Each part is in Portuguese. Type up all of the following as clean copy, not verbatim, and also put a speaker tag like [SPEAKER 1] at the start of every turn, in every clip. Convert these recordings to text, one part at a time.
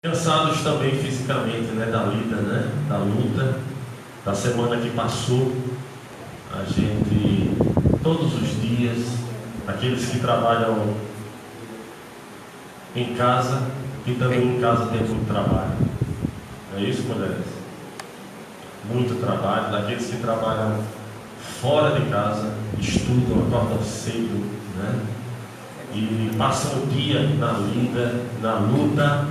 [SPEAKER 1] Cansados também fisicamente, né, da lida, né, da luta, da semana que passou. A gente, todos os dias, aqueles que trabalham em casa, e também em casa tem muito trabalho. É isso, mulheres? Muito trabalho. Daqueles que trabalham fora de casa, estudam, acordam cedo, né, e passam o dia na lida, na luta.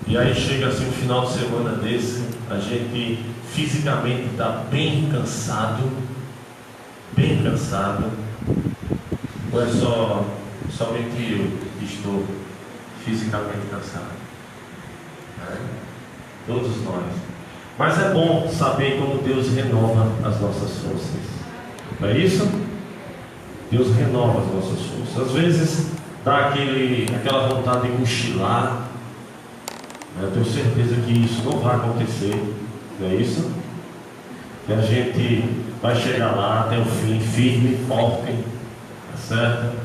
[SPEAKER 1] E aí chega assim um final de semana desse, a gente fisicamente está bem cansado, ou é somente eu que estou fisicamente cansado? É? Todos nós. Mas é bom saber como Deus renova as nossas forças. Não é isso? Deus renova as nossas forças. Às vezes dá aquela vontade de cochilar. Eu tenho certeza que isso não vai acontecer, não é isso? Que a gente vai chegar lá até o fim, firme, forte, tá certo?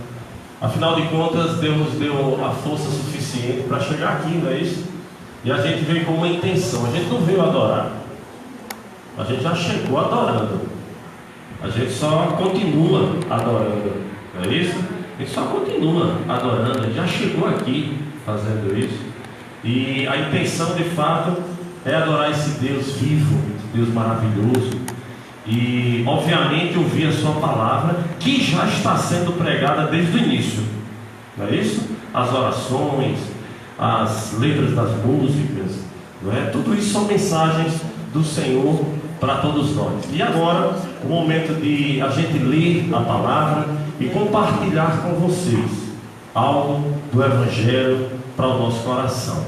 [SPEAKER 1] Afinal de contas, Deus deu a força suficiente para chegar aqui, não é isso? E a gente veio com uma intenção, a gente não veio adorar, a gente já chegou adorando, a gente só continua adorando, não é isso? A gente só continua adorando, a gente já chegou aqui fazendo isso. E a intenção de fato é adorar esse Deus vivo, Deus maravilhoso, e obviamente ouvir a sua palavra, que já está sendo pregada desde o início, não é isso? As orações, as letras das músicas, não é? Tudo isso são mensagens do Senhor para todos nós. E agora o momento de a gente ler a palavra e compartilhar com vocês algo do Evangelho para o nosso coração.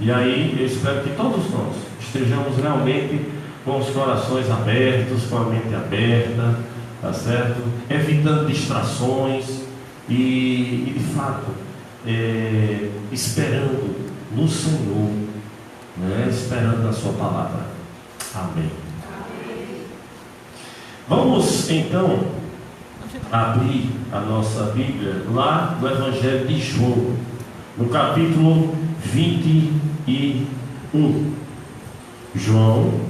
[SPEAKER 1] E aí eu espero que todos nós estejamos realmente com os corações abertos, com a mente aberta, tá certo? Evitando distrações e de fato esperando no Senhor, né? Esperando na sua palavra. Amém. Vamos então abrir a nossa Bíblia lá no Evangelho de João, no capítulo 21. João,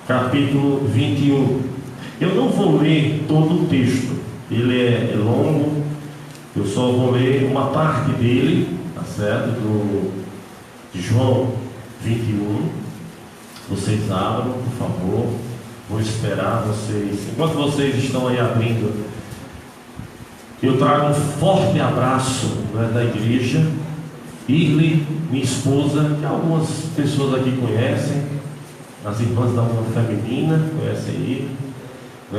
[SPEAKER 1] capítulo 21. Eu não vou ler todo o texto, ele é longo, eu só vou ler uma parte dele, tá certo? De João 21. Vocês abram, por favor. Vou esperar vocês. Enquanto vocês estão aí abrindo, eu trago um forte abraço, né, da igreja. Irle, minha esposa, que algumas pessoas aqui conhecem, as irmãs da União Feminina conhecem Irle.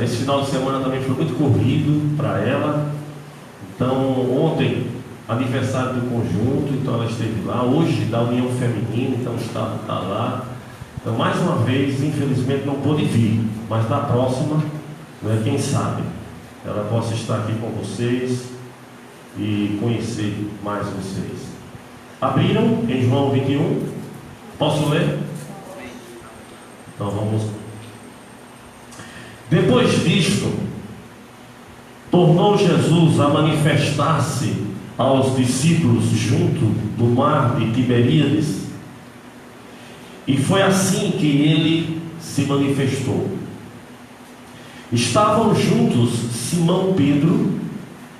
[SPEAKER 1] Esse final de semana também foi muito corrido para ela. Então, ontem, aniversário do conjunto, então ela esteve lá. Hoje, da União Feminina, então está lá. Então, mais uma vez, infelizmente não pôde vir, mas na próxima, né, quem sabe, ela possa estar aqui com vocês e conhecer mais vocês. Abriram em João 21? Posso ler? Então vamos. Depois disto, tornou Jesus a manifestar-se aos discípulos junto do mar de Tiberíades, e foi assim que ele se manifestou. Estavam juntos Simão Pedro,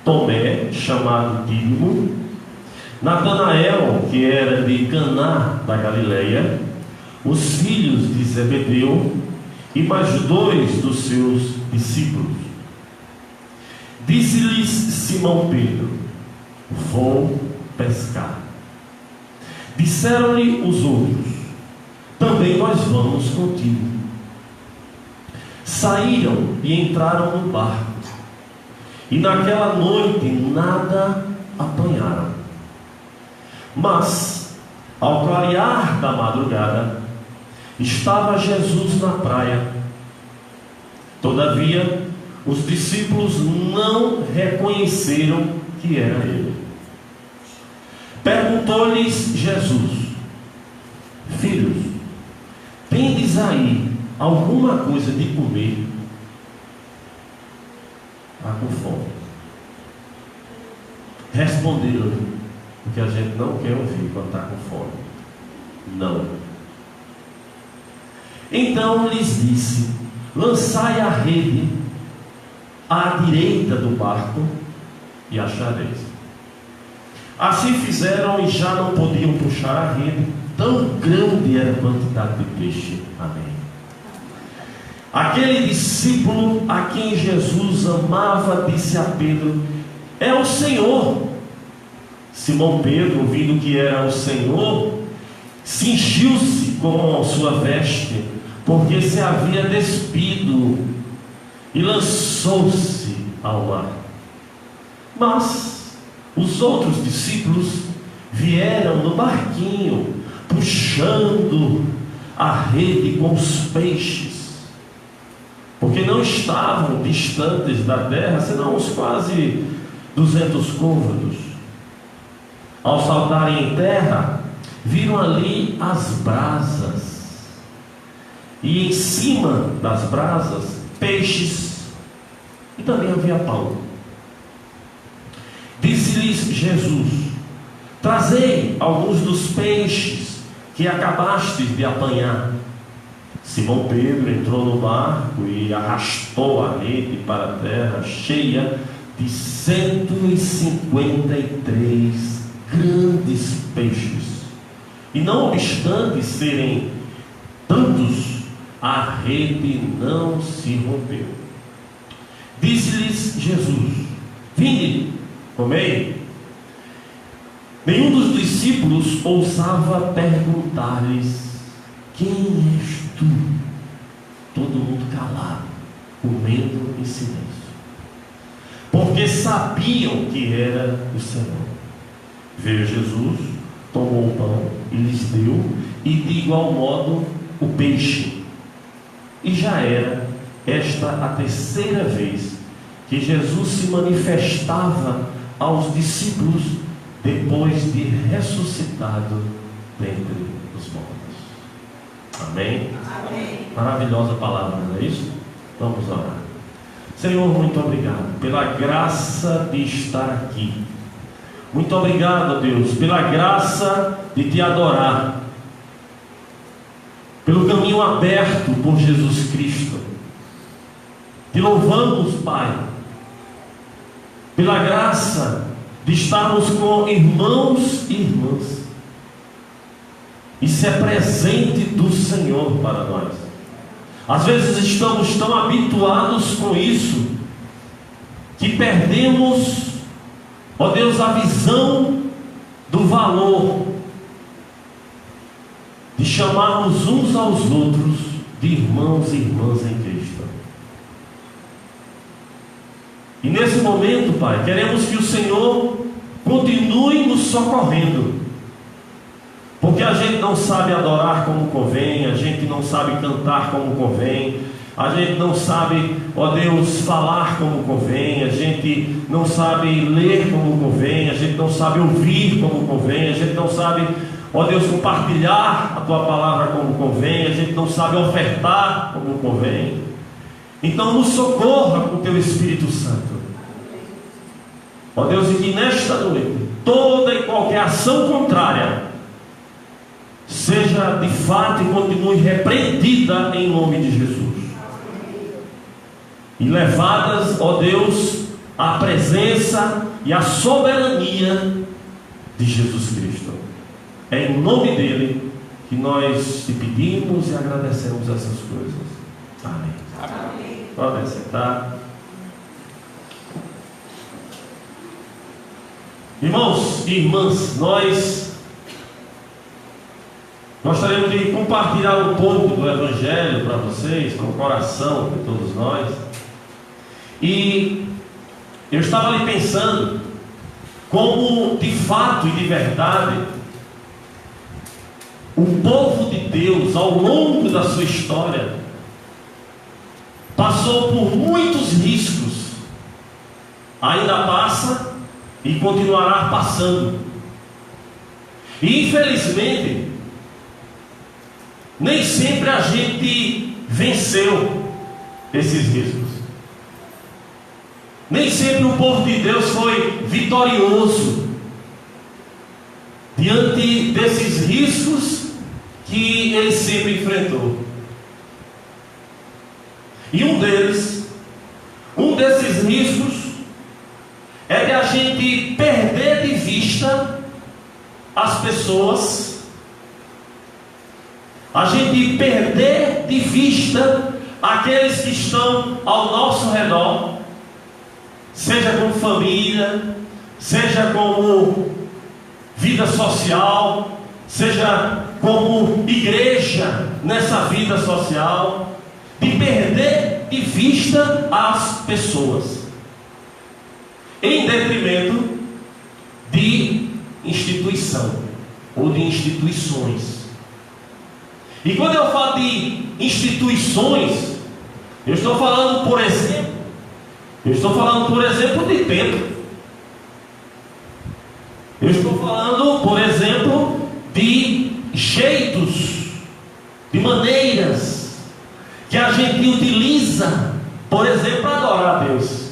[SPEAKER 1] Tomé, chamado Dídimo, Natanael, que era de Caná da Galileia, os filhos de Zebedeu e mais 2 dos seus discípulos. Disse-lhes Simão Pedro: vou pescar. Disseram-lhe os outros: também nós vamos contigo. Saíram e entraram no barco, e naquela noite nada apanharam. Mas, ao clarear da madrugada, estava Jesus na praia. Todavia, os discípulos não reconheceram que era ele. Perguntou-lhes Jesus: filhos, tendes aí alguma coisa de comer? Está com fome. Responderam-lhe, porque a gente não quer ouvir quando está com fome. Não. Então lhes disse: lançai a rede à direita do barco e achareis. Assim fizeram e já não podiam puxar a rede, tão grande era a quantidade de peixe. Amém. Aquele discípulo a quem Jesus amava disse a Pedro: é o Senhor. Simão Pedro, ouvindo que era o Senhor, cingiu-se com sua veste, porque se havia despido, e lançou-se ao mar. Mas os outros discípulos vieram no barquinho, puxando a rede com os peixes, porque não estavam distantes da terra, senão uns quase 200 côvados. Ao saltarem em terra, viram ali as brasas, e em cima das brasas, peixes, e também havia pão. Disse-lhes Jesus: trazei alguns dos peixes que acabastes de apanhar. Simão Pedro entrou no barco e arrastou a rede para a terra, cheia de 153 grandes peixes. E não obstante serem tantos, a rede não se rompeu. Disse-lhes Jesus: vinde, comei. Nenhum dos discípulos ousava perguntar-lhes: quem és tu? Todo mundo calado, comendo em silêncio, porque sabiam que era o Senhor. Veio Jesus, tomou o pão e lhes deu, e de igual modo o peixe. E já era esta a terceira vez que Jesus se manifestava aos discípulos depois de ressuscitado dentre os mortos. Amém? Amém. Maravilhosa palavra, não é isso? Vamos orar. Senhor, muito obrigado pela graça de estar aqui. Muito obrigado, Deus, pela graça de te adorar, pelo caminho aberto por Jesus Cristo. Te louvamos, Pai, pela graça de estarmos com irmãos e irmãs. Isso é presente do Senhor para nós. Às vezes estamos tão habituados com isso que perdemos, ó Deus, a visão do valor de chamarmos uns aos outros de irmãos e irmãs em Cristo. E nesse momento, Pai, queremos que o Senhor continue nos socorrendo, porque a gente não sabe adorar como convém, a gente não sabe cantar como convém, a gente não sabe, ó Deus, falar como convém, a gente não sabe ler como convém, a gente não sabe ouvir como convém, a gente não sabe, ó Deus, compartilhar a Tua palavra como convém, a gente não sabe ofertar como convém. Então nos socorra com o Teu Espírito Santo, ó Deus, e que nesta noite toda e qualquer ação contrária seja de fato e continue repreendida em nome de Jesus, e levadas, ó Deus, à presença e à soberania de Jesus Cristo. É em nome dele que nós te pedimos e agradecemos essas coisas. Amém. Amém. Podem sentar. Irmãos e irmãs, nós gostaríamos de compartilhar um pouco do Evangelho para vocês, com o coração de todos nós. E eu estava ali pensando como de fato e de verdade o povo de Deus, ao longo da sua história, passou por muitos riscos, ainda passa e continuará passando. E infelizmente nem sempre a gente venceu esses riscos. Nem sempre o povo de Deus foi vitorioso diante desses riscos que ele sempre enfrentou. E um desses riscos é de a gente perder de vista as pessoas, a gente perder de vista aqueles que estão ao nosso redor, seja como família, seja como vida social, seja como igreja nessa vida social, de perder de vista as pessoas, em detrimento de instituição ou de instituições. E quando eu falo de instituições, eu estou falando, por exemplo, de templo. Eu estou falando, por exemplo, de jeitos, de maneiras que a gente utiliza, por exemplo, para adorar a Deus.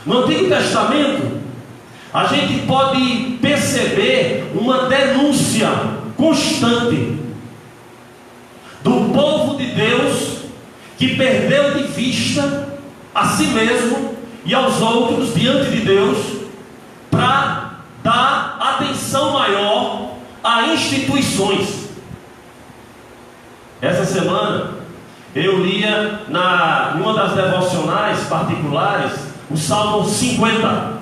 [SPEAKER 1] No Antigo Testamento, a gente pode perceber uma denúncia constante do povo de Deus que perdeu de vista a si mesmo e aos outros diante de Deus, para dar atenção maior a instituições. Essa semana eu lia em uma das devocionais particulares o Salmo 50.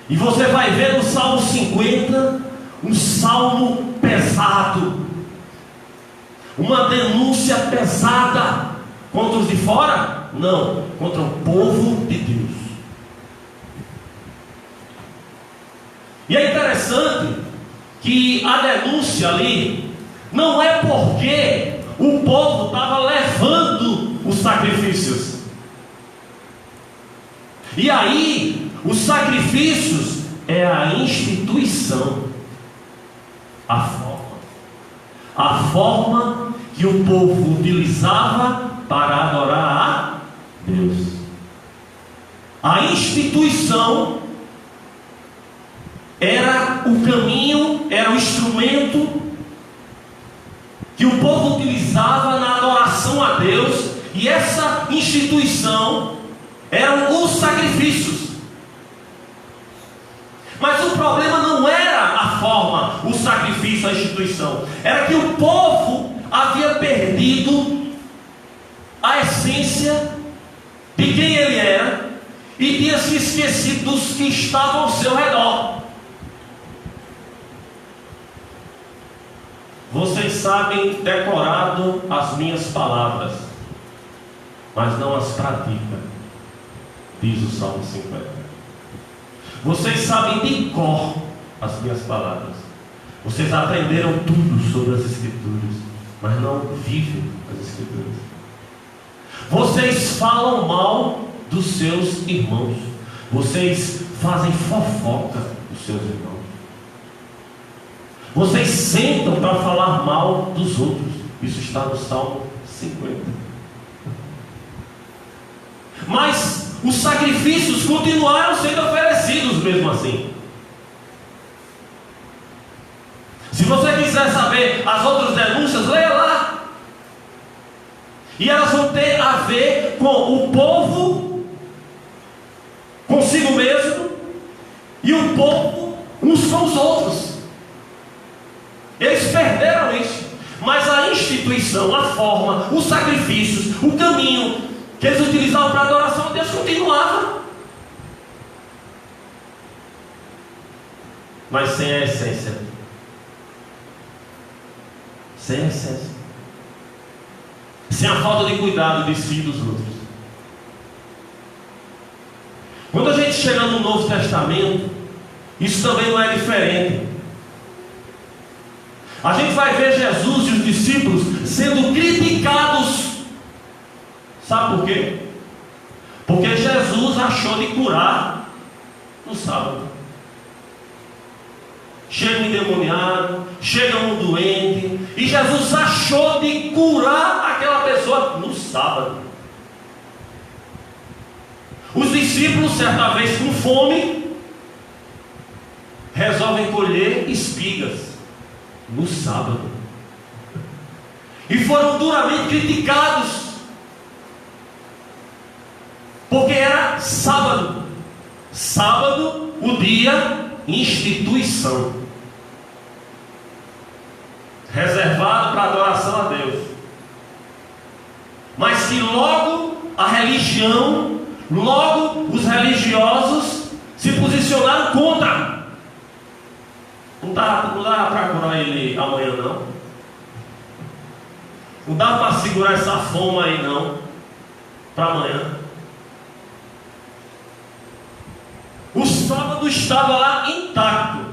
[SPEAKER 1] E você vai ver no Salmo 50 um salmo pesado, uma denúncia pesada contra os de fora? Não, contra o povo de Deus. E é interessante que a denúncia ali não é porque o povo estava levando os sacrifícios. E aí, os sacrifícios é a instituição, a forma que o povo utilizava para adorar a Deus. A instituição era o caminho, era o instrumento que o povo utilizava na adoração a Deus, e essa instituição eram os sacrifícios. Mas o problema não era a forma, o sacrifício, a instituição, era que o povo havia perdido a essência de quem ele era e tinha se esquecido dos que estavam ao seu redor. Vocês sabem decorado as minhas palavras, mas não as praticam, diz o Salmo 50. Vocês sabem de cor as minhas palavras, vocês aprenderam tudo sobre as Escrituras, mas não vivem as Escrituras. Vocês falam mal dos seus irmãos, vocês fazem fofoca dos seus irmãos, vocês sentam para falar mal dos outros. Isso está no Salmo 50. Mas os sacrifícios continuaram sendo oferecidos mesmo assim. Se você quiser saber as outras denúncias, leia lá. E elas vão ter a ver com o povo consigo mesmo e o povo uns com os outros. Eles perderam isso, mas a instituição, a forma, os sacrifícios, o caminho que eles utilizavam para a adoração a Deus continuava, mas sem a essência. Sem a essência, sem a falta de cuidado de si e dos outros. Quando a gente chega no Novo Testamento, isso também não é diferente. A gente vai ver Jesus e os discípulos sendo criticados. Sabe por quê? Porque Jesus achou de curar no sábado. Chega um endemoniado, chega um doente, e Jesus achou de curar aquela pessoa no sábado. Os discípulos, certa vez com fome, resolvem colher espigas no sábado. E foram duramente criticados, porque era sábado. Sábado, o dia instituição, reservado para adoração a Deus. Mas que logo a religião, logo os religiosos se posicionaram contra. Não dá para curar ele amanhã não. Não dá para segurar essa fome aí não, para amanhã. O sábado estava lá intacto,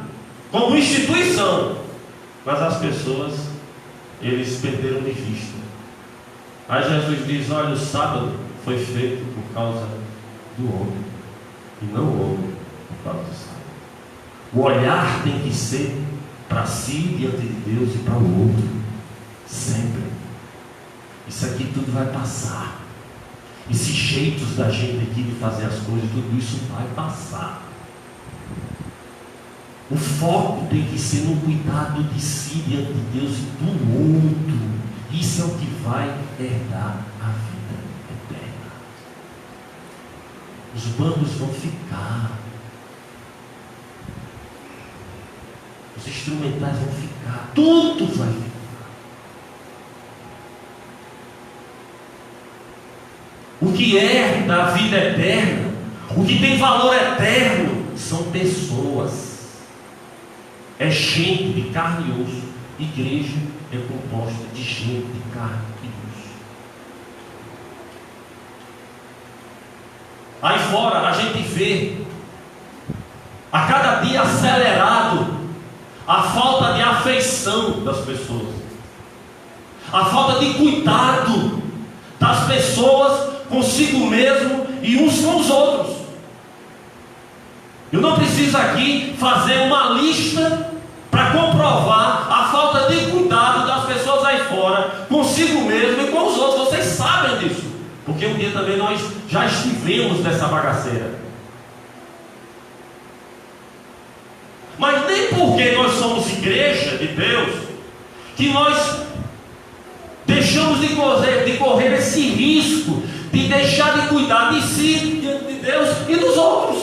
[SPEAKER 1] como instituição, mas as pessoas, eles perderam de vista. Aí Jesus diz: olha, o sábado foi feito por causa do homem, e não o homem por causa do sábado. O olhar tem que ser para si, diante de Deus, e para o outro, sempre. Isso aqui tudo vai passar. Esses jeitos da gente aqui de fazer as coisas, tudo isso vai passar. O foco tem que ser no cuidado de si diante de Deus e do outro. Isso é o que vai herdar a vida eterna. Os bancos vão ficar, os instrumentais vão ficar, tudo vai ficar. O que herda a vida eterna, o que tem valor eterno, são pessoas. É gente de carne e osso. Igreja é composta de gente de carne e osso. Aí fora a gente vê a cada dia acelerado a falta de afeição das pessoas, a falta de cuidado das pessoas consigo mesmo e uns com os outros. Eu não preciso aqui fazer uma lista para comprovar a falta de cuidado das pessoas aí fora, consigo mesmo e com os outros. Vocês sabem disso, porque um dia também nós já estivemos nessa bagaceira. Mas nem porque nós somos igreja de Deus que nós deixamos de correr esse risco de deixar de cuidar de si, de Deus e dos outros.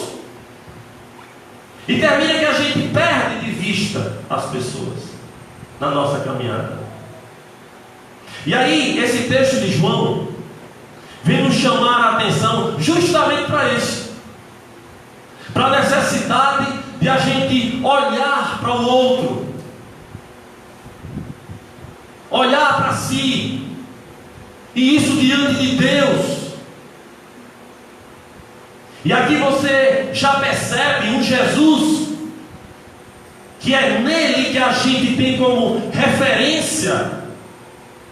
[SPEAKER 1] E termina que a gente perde de vista as pessoas na nossa caminhada. E aí, esse texto de João vem nos chamar a atenção justamente para isso, para a necessidade de a gente olhar para o outro, olhar para si, e isso diante de Deus. E aqui você já percebe um Jesus que é nele que a gente tem como referência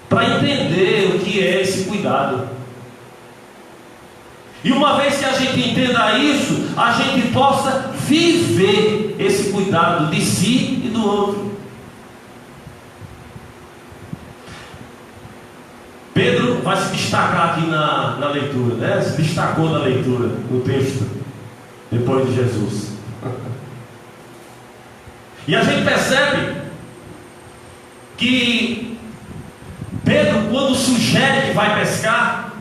[SPEAKER 1] para entender o que é esse cuidado. E uma vez que a gente entenda isso, a gente possa viver esse cuidado de si e do outro. Pedro vai se destacar aqui na leitura, né? Se destacou na leitura, no texto, depois de Jesus. E a gente percebe que Pedro, quando sugere que vai pescar,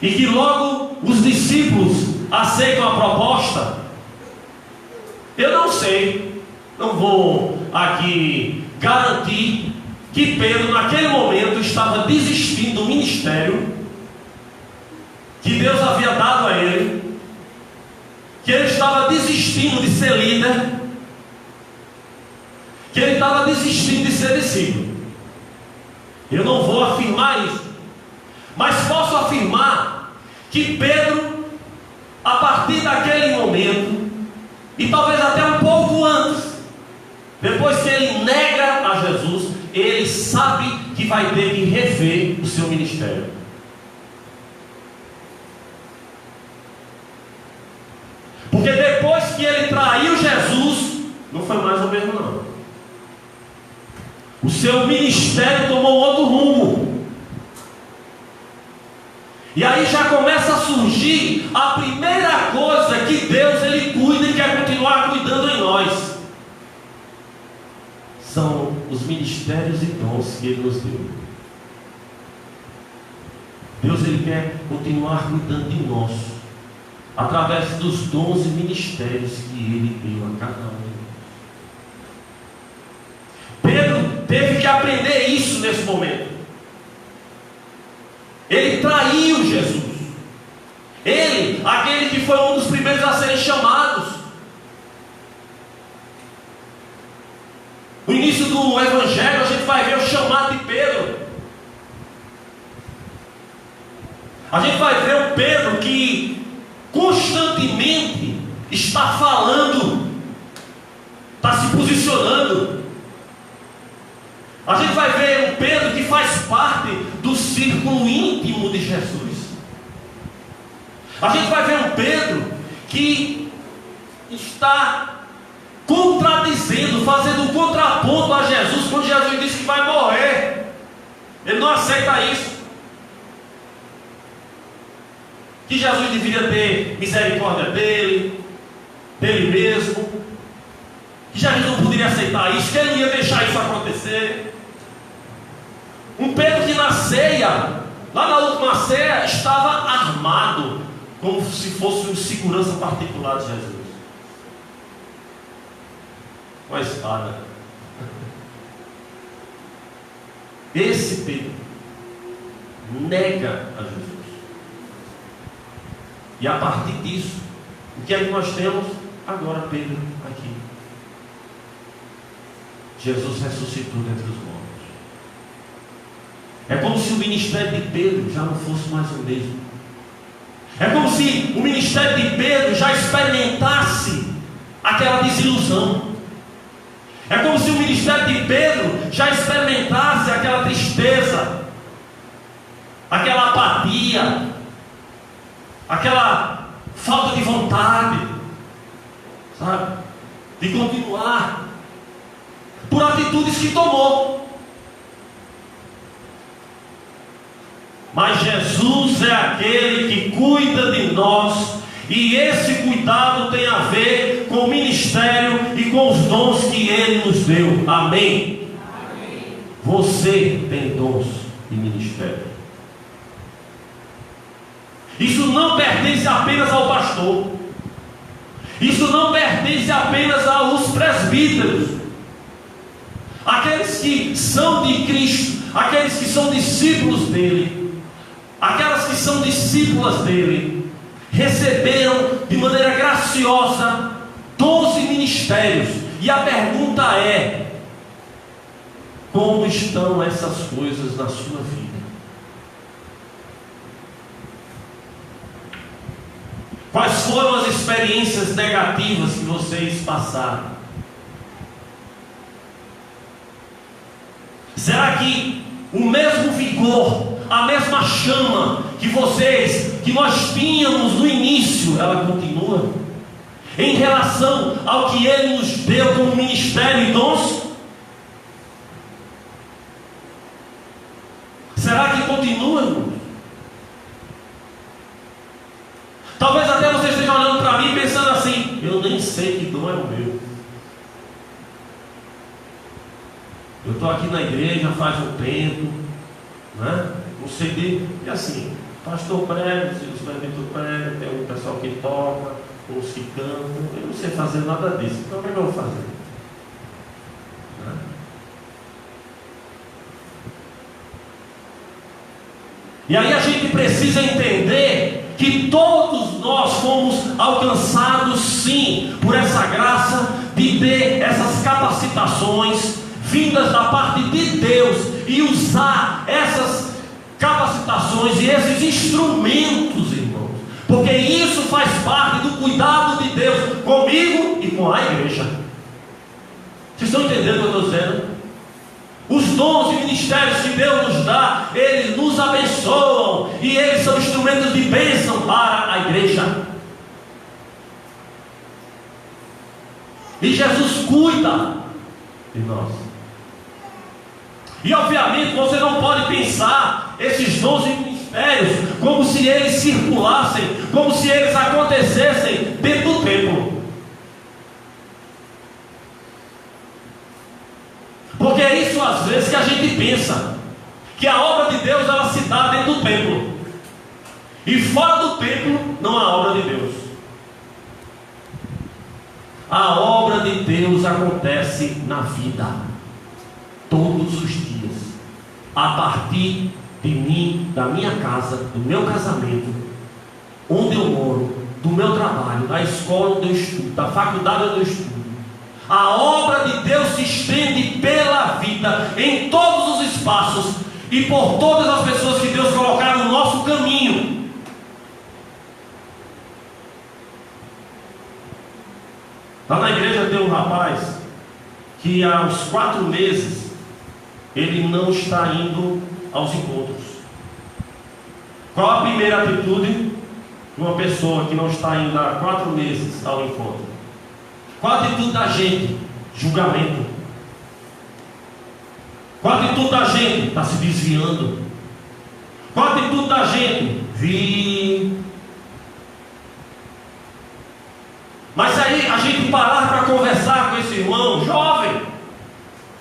[SPEAKER 1] e que logo os discípulos aceitam a proposta, eu não sei, não vou aqui garantir que Pedro naquele momento estava desistindo do ministério que Deus havia dado a ele, que ele estava desistindo de ser líder, que ele estava desistindo de ser discípulo. Eu não vou afirmar isso, mas posso afirmar que Pedro, a partir daquele momento, e talvez até um pouco antes, depois que ele nega a Jesus, ele sabe que vai ter que rever o seu ministério. Porque depois que ele traiu Jesus, não foi mais o mesmo não. O seu ministério tomou outro rumo. E aí já começa a surgir a primeira coisa que Deus ele cuida e quer continuar cuidando em ministérios e dons que Ele nos deu. Deus, Ele quer continuar cuidando de nós, através dos dons e ministérios que Ele deu a cada um. Pedro teve que aprender isso nesse momento. Ele traiu Jesus. Ele, aquele que foi um dos primeiros a serem chamados. No início do Evangelho, a gente vai ver o chamado de Pedro. A gente vai ver o Pedro que constantemente está falando, está se posicionando. A gente vai ver um Pedro que faz parte do círculo íntimo de Jesus. A gente vai ver um Pedro que está contradizendo, fazendo um contraponto a Jesus, quando Jesus disse que vai morrer. Ele não aceita isso. Que Jesus deveria ter misericórdia dele mesmo. Que Jesus não poderia aceitar isso, que ele não ia deixar isso acontecer. Um Pedro que na ceia, lá na última ceia, estava armado, como se fosse um segurança particular de Jesus. Com a espada. Esse Pedro nega a Jesus. E a partir disso, o que é que nós temos agora, Pedro, aqui? Jesus ressuscitou dentre os mortos. É como se o ministério de Pedro já não fosse mais o mesmo. É como se o ministério de Pedro já experimentasse aquela desilusão. É como se o ministério de Pedro já experimentasse aquela tristeza, aquela apatia, aquela falta de vontade, sabe, de continuar, por atitudes que tomou. Mas Jesus é aquele que cuida de nós, e esse cuidado tem a ver com o ministério e com os dons que Ele nos deu. Amém? Amém. Você tem dons e ministério. Isso não pertence apenas ao pastor. Isso não pertence apenas aos presbíteros. Aqueles que são de Cristo, aqueles que são discípulos dele, aquelas que são discípulas dele, receberam de maneira graciosa 12 ministérios. E a pergunta é: como estão essas coisas na sua vida? Quais foram as experiências negativas que vocês passaram? Será que o mesmo vigor, a mesma chama que nós tínhamos no início, ela continua? Em relação ao que Ele nos deu como ministério e dons? Será que continua, irmãos? Talvez até você esteja olhando para mim pensando assim: eu nem sei que dom é o meu. Eu estou aqui na igreja faz um tempo, né? Não sei de... E assim, pastor prega, os presbíteros pregam, tem um pessoal que toca, uns que cantam. Eu não sei fazer nada disso, então o que eu vou fazer? Né? E aí a gente precisa entender que todos nós fomos alcançados sim por essa graça de ter essas capacitações vindas da parte de Deus e usar essas capacitações e esses instrumentos, irmãos, porque isso faz parte do cuidado de Deus comigo e com a igreja. Vocês estão entendendo o que eu estou dizendo? Os dons e ministérios que Deus nos dá, eles nos abençoam e eles são instrumentos de bênção para a igreja. E Jesus cuida de nós. E obviamente você não pode pensar esses dons e ministérios como se eles circulassem, como se eles acontecessem dentro do templo. Porque isso às das vezes que a gente pensa que a obra de Deus ela se dá dentro do templo, e fora do templo não há obra de Deus. A obra de Deus acontece na vida, todos os dias, a partir de mim, da minha casa, do meu casamento, onde eu moro, do meu trabalho, da escola onde eu estudo, da faculdade onde eu estudo. A obra de Deus se estende pela vida, em todos os espaços e por todas as pessoas que Deus colocar no nosso caminho. Lá na igreja tem um rapaz que há uns 4 meses ele não está indo aos encontros. Qual a primeira atitude de uma pessoa que não está indo há 4 meses ao encontro? Qual a atitude da gente? Julgamento. Qual a atitude da gente? Está se desviando. Qual a atitude da gente? Mas aí a gente parar para conversar com esse irmão jovem,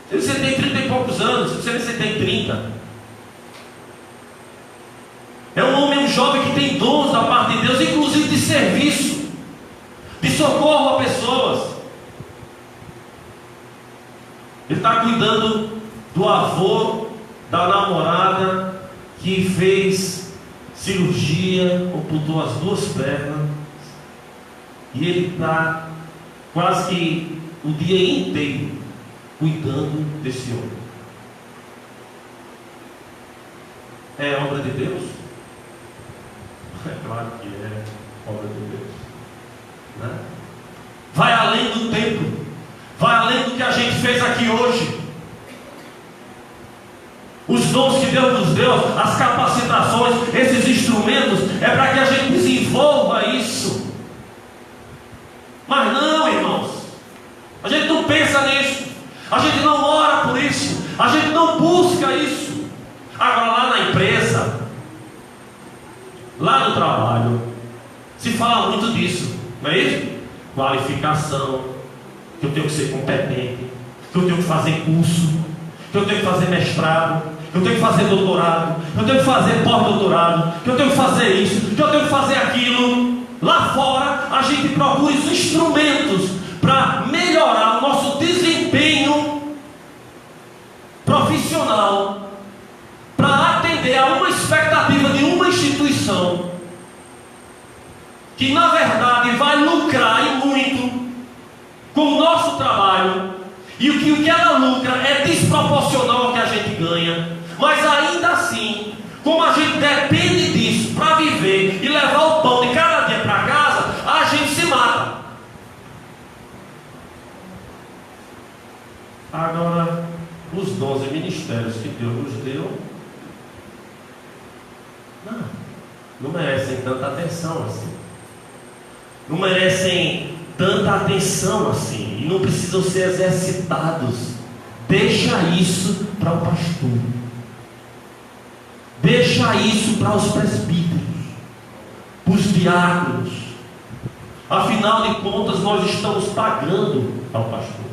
[SPEAKER 1] se você tem 30 e poucos anos, se você tem 30, é um homem, um jovem que tem dons da parte de Deus, inclusive de serviço, de socorro a pessoas. Ele está cuidando do avô da namorada que fez cirurgia, amputou as 2 pernas, e ele está quase que o dia inteiro cuidando desse homem. É obra de Deus? É claro que é obra de Deus, né? Vai além do templo, vai além do que a gente fez aqui hoje. Os dons que Deus nos deu, as capacitações, esses instrumentos, é para que a gente desenvolva isso. Mas não, irmãos, a gente não pensa nisso, a gente não ora por isso, a gente não busca isso. Agora lá na empresa, lá no trabalho, se fala muito disso, não é isso? Qualificação, que eu tenho que ser competente, que eu tenho que fazer curso, que eu tenho que fazer mestrado, que eu tenho que fazer doutorado, que eu tenho que fazer pós-doutorado, que eu tenho que fazer isso, que eu tenho que fazer aquilo. Lá fora a gente procura os instrumentos para melhorar o nosso desempenho profissional, para atender a uma expectativa de uma instituição que na verdade vai lucrar e muito com o nosso trabalho, e o que ela lucra é desproporcional ao que a gente ganha. Mas ainda assim, como a gente depende disso para viver e levar o pão de cada dia para casa, a gente se mata. Agora, os 12 ministérios que Deus nos deu não merecem tanta atenção assim. Não merecem tanta atenção assim. E não precisam ser exercitados. Deixa isso para o pastor. Deixa isso para os presbíteros, para os diáconos. Afinal de contas, nós estamos pagando ao pastor.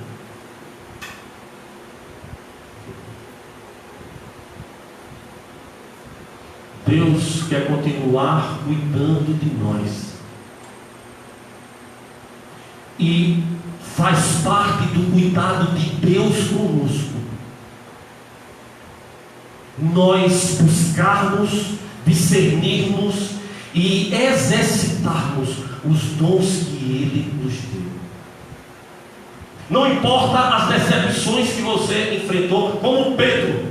[SPEAKER 1] Deus quer continuar cuidando de nós. E faz parte do cuidado de Deus conosco nós buscarmos, discernirmos e exercitarmos os dons que Ele nos deu. Não importa as decepções que você enfrentou, como Pedro,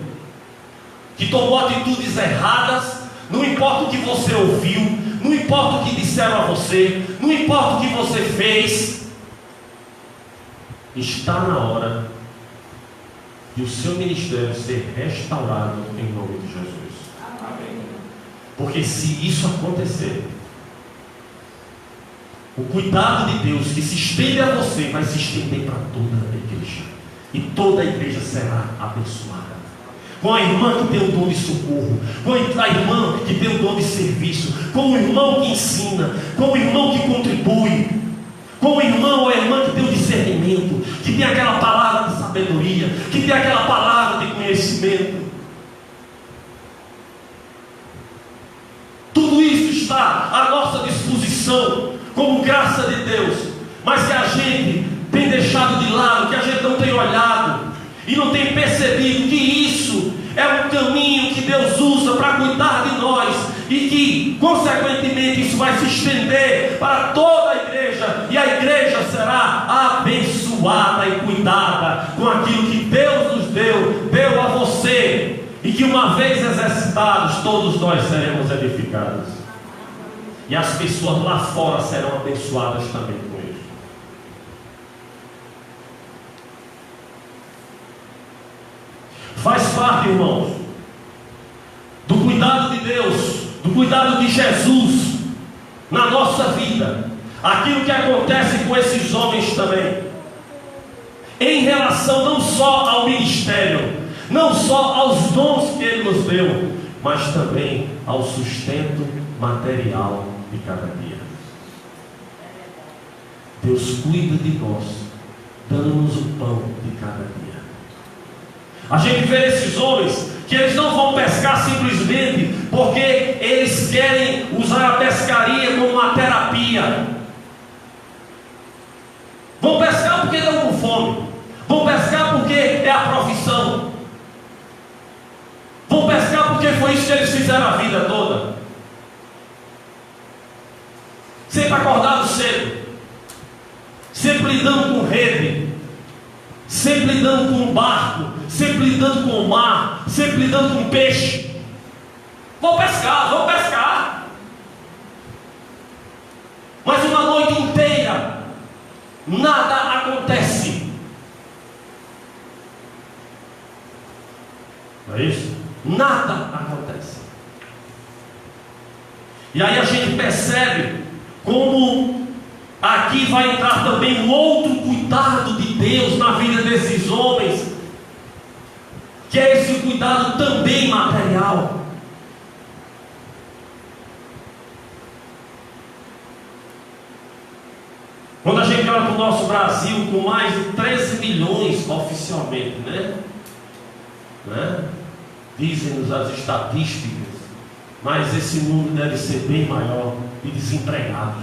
[SPEAKER 1] que tomou atitudes erradas, não importa o que você ouviu, não importa o que disseram a você, não importa o que você fez, está na hora de o seu ministério ser restaurado em nome de Jesus. Amém. Porque se isso acontecer, o cuidado de Deus que se estende a você vai se estender para toda a igreja, e toda a igreja será abençoada. Com a irmã que tem o dom de socorro, com a irmã que tem o dom de serviço, com o irmão que ensina, com o irmão que contribui, com o irmão ou a irmã que tem o discernimento, que tem aquela palavra de sabedoria, que tem aquela palavra de conhecimento. Tudo isso está à nossa disposição, como graça de Deus, mas que a gente tem deixado de lado, que a gente não tem olhado e não tem percebido que isso é um caminho que Deus usa para cuidar de nós e que, consequentemente, isso vai se estender para toda a igreja, e a igreja será abençoada e cuidada com aquilo que Deus nos deu a você, e que uma vez exercitados, todos nós seremos edificados, e as pessoas lá fora serão abençoadas também com isso. Faz parte, irmãos, do cuidado de Deus, do cuidado de Jesus na nossa vida, aquilo que acontece com esses homens também, em relação não só ao ministério, não só aos dons que Ele nos deu, mas também ao sustento material de cada dia. Deus cuida de nós, dando-nos o pão de cada dia. A gente vê esses homens que eles não vão pescar simplesmente porque eles querem usar a pescaria como uma terapia. Vão pescar porque estão com fome. Vão pescar porque é a profissão. Vão pescar porque foi isso que eles fizeram a vida toda. Sempre acordado cedo, sempre lidando com rede, sempre lidando com um barco, sempre lidando com o mar, sempre lidando com peixe. Vão pescar. Mas uma noite inteira nada acontece. Não é isso? Nada acontece. E aí a gente percebe como aqui vai entrar também um outro cuidado de Deus na vida desses homens, que é esse cuidado também material. Quando a gente olha para o nosso Brasil, com mais de 13 milhões oficialmente, dizem-nos as estatísticas, mas esse número deve ser bem maior, de desempregados,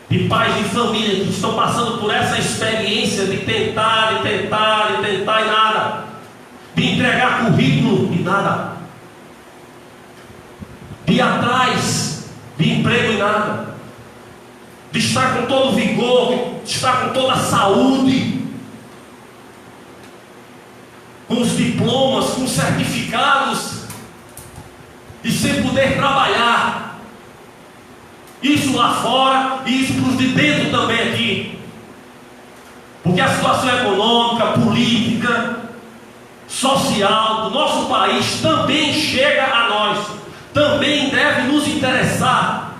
[SPEAKER 1] de pais de família que estão passando por essa experiência de tentar e nada, de entregar currículo e nada, de ir atrás de emprego e nada, de estar com todo vigor, de estar com toda a saúde, com os diplomas, com os certificados, e sem poder trabalhar. Isso lá fora e isso para os de dentro também aqui, porque a situação econômica, política, social do nosso país também chega a nós, também deve nos interessar.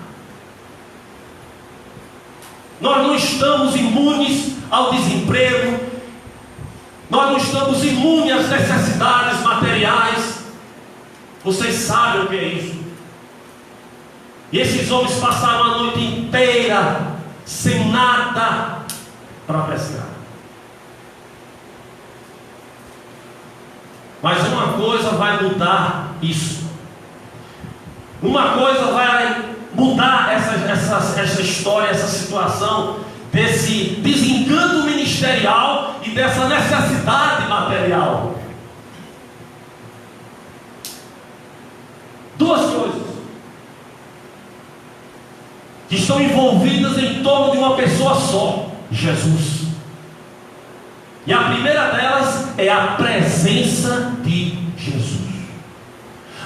[SPEAKER 1] Nós não estamos imunes ao desemprego, nós não estamos imunes às necessidades materiais. Vocês sabem o que é isso. E esses homens passaram a noite inteira sem nada para pescar. Mas uma coisa vai mudar isso. Uma coisa vai mudar essa história, essa situação, desse desencanto ministerial e dessa necessidade material. Duas coisas que estão envolvidas em torno de uma pessoa só: Jesus. E a primeira delas é a presença de Jesus,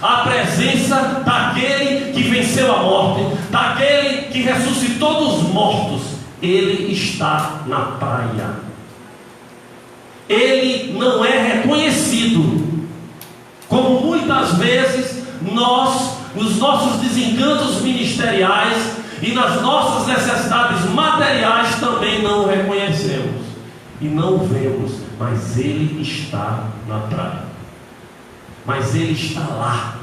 [SPEAKER 1] a presença daquele que venceu a morte, daquele que ressuscitou dos mortos. Ele está na praia. Ele não é reconhecido, como muitas vezes nós, nos nossos desencantos ministeriais e nas nossas necessidades materiais, também não o reconhecemos e não o vemos, mas Ele está na praia, mas Ele está lá,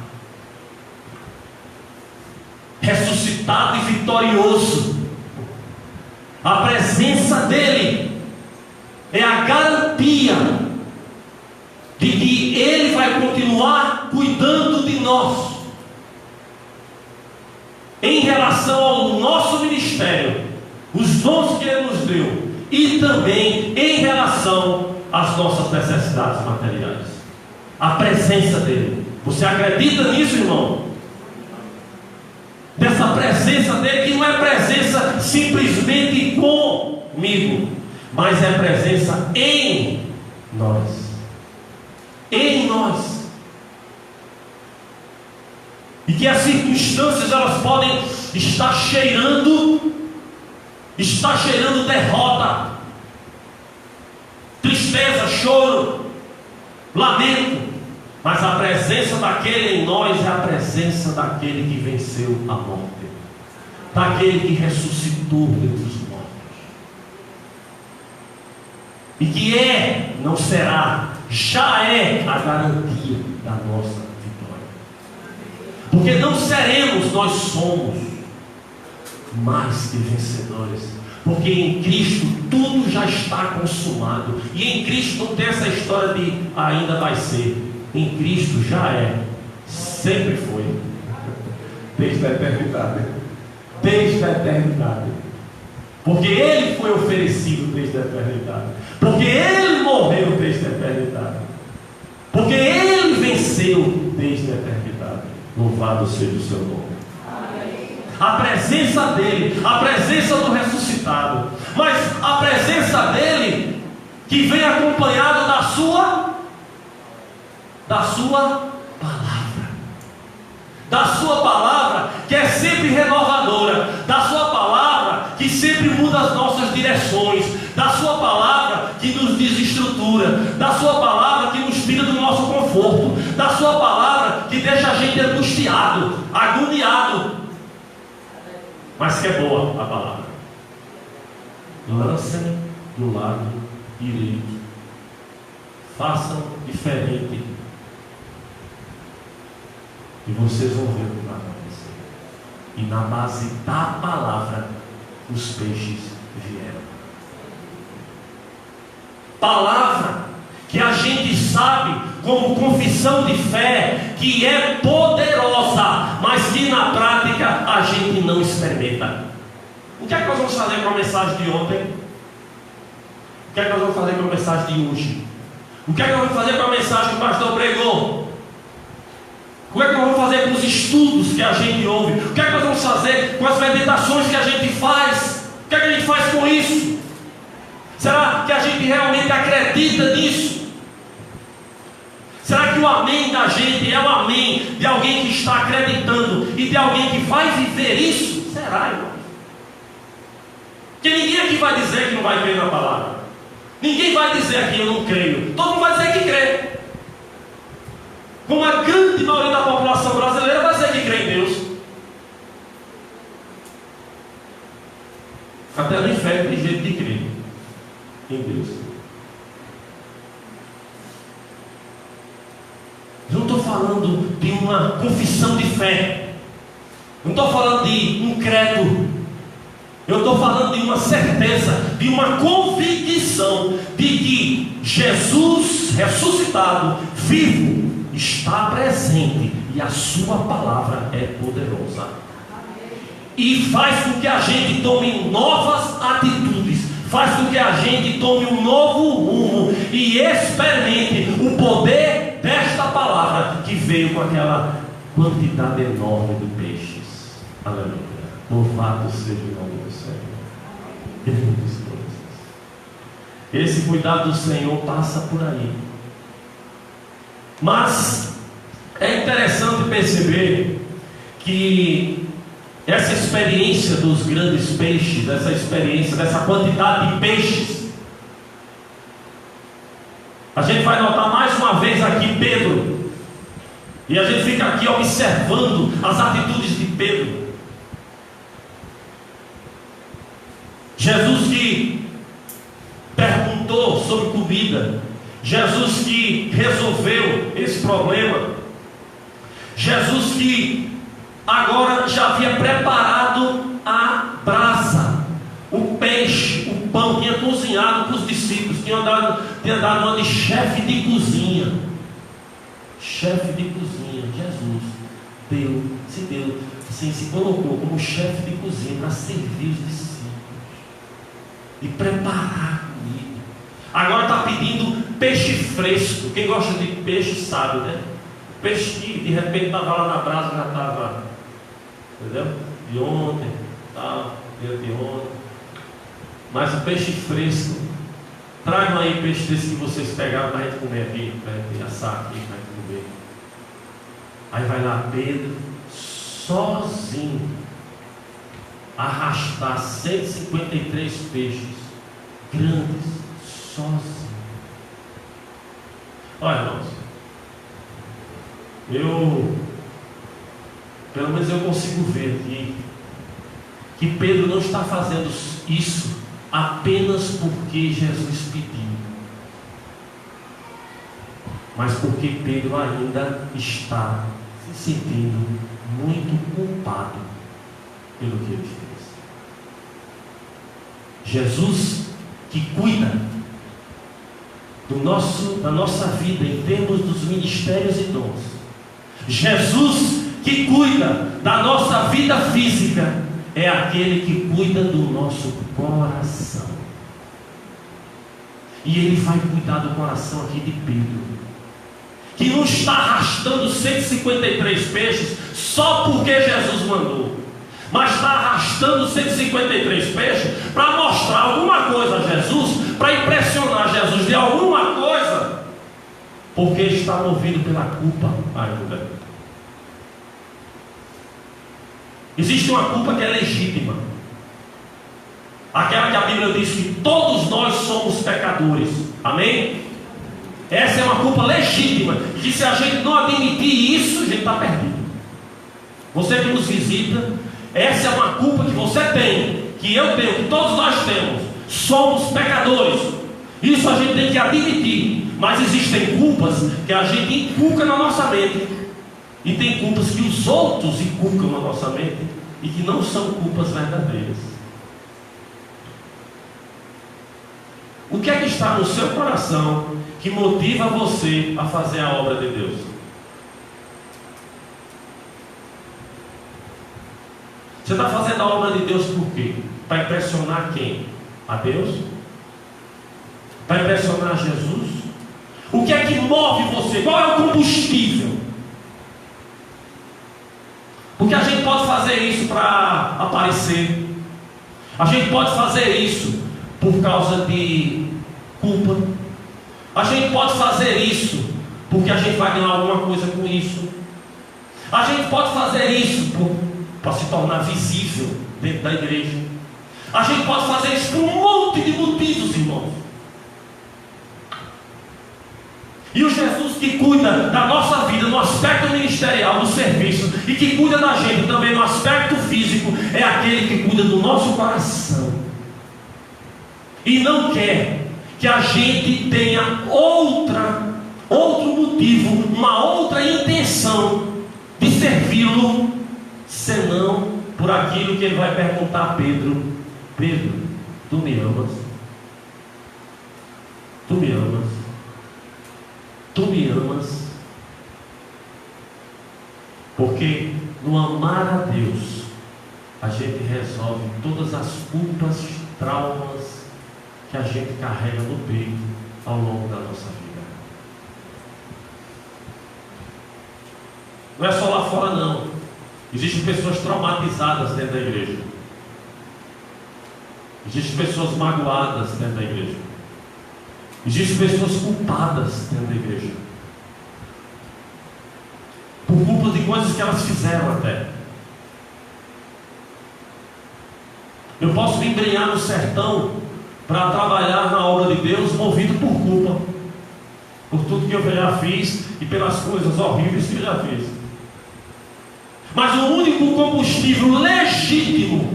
[SPEAKER 1] ressuscitado e vitorioso. A presença dele é a garantia de que ele vai continuar cuidando de nós em relação ao nosso ministério, os dons que ele nos deu, e também em relação às nossas necessidades materiais. A presença dele. Você acredita nisso, irmão? Dessa presença dele, que não é presença simplesmente comigo, mas é presença em nós. Em nós. E que as circunstâncias, elas podem estar cheirando derrota, tristeza, choro, lamento, mas a presença daquele em nós é a presença daquele que venceu a morte, daquele que ressuscitou dentre os mortos, e que não será, já é a garantia da nossa vitória. Porque não seremos, nós somos mais que vencedores. Porque em Cristo tudo já está consumado. E em Cristo não tem essa história de ainda vai ser. Em Cristo já é, sempre foi, desde a eternidade. Desde a eternidade. Porque Ele foi oferecido desde a eternidade. Porque Ele morreu desde a eternidade. Porque Ele venceu desde a eternidade. Louvado seja o seu nome. A presença dele, a presença do ressuscitado, mas a presença dele que vem acompanhado da sua palavra, que é sempre renovadora, da sua palavra que sempre muda as nossas direções, da sua palavra que nos desestrutura, da sua palavra que nos tira do nosso conforto, da sua palavra que deixa a gente angustiado, agoniado, mas que é boa a palavra. Lancem do lado direito, façam diferente, e vocês vão ver o que vai acontecer. E na base da palavra, os peixes vieram. Palavra que a gente sabe como confissão de fé, que é poderosa, mas que na prática a gente não experimenta. O que é que nós vamos fazer com a mensagem de ontem? O que é que nós vamos fazer com a mensagem de hoje? O que é que nós vamos fazer com a mensagem que o pastor pregou? O que é que nós vamos fazer com os estudos que a gente ouve? O que é que nós vamos fazer com as meditações que a gente faz? O que é que a gente faz com isso? Será que a gente realmente acredita nisso? Será que o amém da gente é o amém de alguém que está acreditando e de alguém que vai viver isso? Será, irmão? Porque ninguém aqui vai dizer que não vai crer na palavra. Ninguém vai dizer aqui eu não creio. Todo mundo vai dizer que crê. Como a grande maioria da população brasileira vai dizer que crê em Deus. Até no inferno tem jeito de crer em Deus. Eu não estou falando de uma confissão de fé. Não estou falando de um credo. Eu estou falando de uma certeza, de uma convicção de que Jesus ressuscitado, vivo, está presente e a sua palavra é poderosa. E faz com que a gente tome novas atitudes, faz com que a gente tome um novo rumo e experimente o poder desta palavra que veio com aquela quantidade enorme de peixes. Aleluia. Louvado seja o nome do Senhor. Esse cuidado do Senhor passa por aí. Mas é interessante perceber que essa experiência dos grandes peixes, essa experiência dessa quantidade de peixes, a gente vai notar mais uma vez aqui Pedro, e a gente fica aqui observando as atitudes de Pedro. Jesus que perguntou sobre comida, Jesus que resolveu esse problema, Jesus que agora já havia preparado a brasa, o peixe cozinhado para os discípulos, tinha dado uma de chefe de cozinha. Chefe de cozinha, Jesus se colocou como chefe de cozinha para servir os discípulos e preparar a comida. Agora está pedindo peixe fresco. Quem gosta de peixe sabe, né? Peixe que de repente estava lá na brasa, já estava, entendeu? De ontem, dia de ontem. Mas o peixe fresco, tragam aí peixe desse que vocês pegaram para a gente comer aqui, para a gente assar aqui, para a gente comer. Aí vai lá Pedro, sozinho, arrastar 153 peixes grandes, sozinho. Olha, irmãos, pelo menos eu consigo ver aqui que Pedro não está fazendo isso apenas porque Jesus pediu, mas porque Pedro ainda está se sentindo muito culpado pelo que ele fez. Jesus, que cuida da nossa vida em termos dos ministérios e dons, Jesus que cuida da nossa vida física, é aquele que cuida do nosso coração. E ele vai cuidar do coração aqui de Pedro, que não está arrastando 153 peixes só porque Jesus mandou, mas está arrastando 153 peixes para mostrar alguma coisa a Jesus, para impressionar Jesus de alguma coisa, porque está movido pela culpa ainda. Existe uma culpa que é legítima, aquela que a Bíblia diz que todos nós somos pecadores, amém? Essa é uma culpa legítima, que se a gente não admitir isso, a gente está perdido. Você que nos visita, essa é uma culpa que você tem, que eu tenho, que todos nós temos. Somos pecadores, isso a gente tem que admitir. Mas existem culpas que a gente inculca na nossa mente, e tem culpas que os outros inculcam na nossa mente, e que não são culpas verdadeiras. O que é que está no seu coração que motiva você a fazer a obra de Deus? Você está fazendo a obra de Deus por quê? Para impressionar quem? A Deus? Para impressionar Jesus? O que é que move você? Qual é o combustível? Porque a gente pode fazer isso para aparecer, a gente pode fazer isso por causa de culpa, a gente pode fazer isso porque a gente vai ganhar alguma coisa com isso, a gente pode fazer isso para se tornar visível dentro da igreja, a gente pode fazer isso por um monte de motivos, irmãos. E o Jesus que cuida da nossa vida no aspecto ministerial, no serviço, e que cuida da gente também no aspecto físico, é aquele que cuida do nosso coração. E não quer que a gente tenha outro motivo, uma outra intenção de servi-lo, senão por aquilo que ele vai perguntar a Pedro: Pedro, tu me amas? Tu me amas? Tu me amas? Porque no amar a Deus, a gente resolve todas as culpas, traumas que a gente carrega no peito ao longo da nossa vida. Não é só lá fora não. Existem pessoas traumatizadas dentro da igreja. Existem pessoas magoadas dentro da igreja. Existem pessoas culpadas dentro da igreja, por culpa de coisas que elas fizeram até. Eu posso me embrenhar no sertão para trabalhar na obra de Deus, movido por culpa, por tudo que eu já fiz e pelas coisas horríveis que eu já fiz. Mas o único combustível legítimo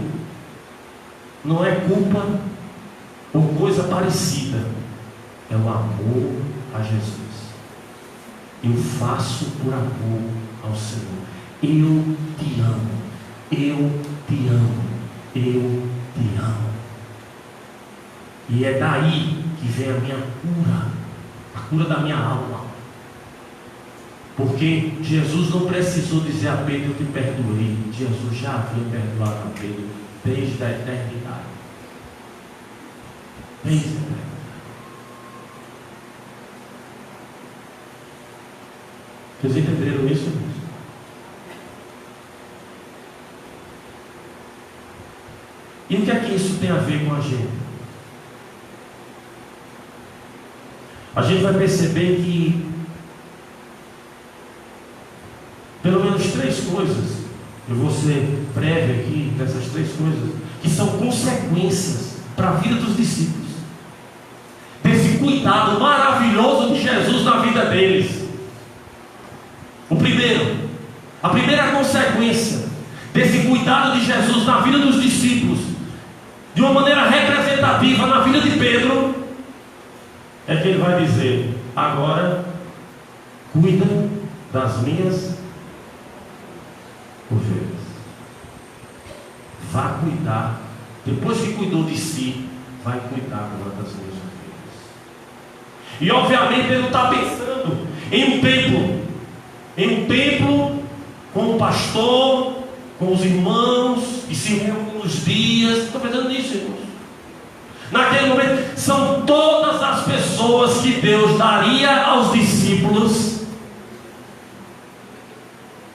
[SPEAKER 1] não é culpa ou coisa parecida, é o amor a Jesus. Eu faço por amor ao Senhor. Eu te amo, eu te amo, eu te amo. E é daí que vem a minha cura, a cura da minha alma. Porque Jesus não precisou dizer a Pedro: eu te perdoei. Jesus já havia perdoado a Pedro desde a eternidade. Desde a eternidade. Vocês entenderam isso, irmãos? E o que é que isso tem a ver com a gente? A gente vai perceber que pelo menos 3 coisas, eu vou ser breve aqui dessas 3 coisas, que são consequências para a vida dos discípulos, desse cuidado maravilhoso de Jesus na vida deles. A primeira consequência desse cuidado de Jesus na vida dos discípulos, de uma maneira representativa na vida de Pedro, é que ele vai dizer: agora cuida das minhas ovelhas. Vá cuidar. Depois que cuidou de si, vai cuidar agora das minhas ovelhas. E obviamente ele não está pensando em um templo com o pastor, com os irmãos que se reúnem nos dias. Não estou pensando nisso, irmãos. Naquele momento são todas as pessoas que Deus daria aos discípulos,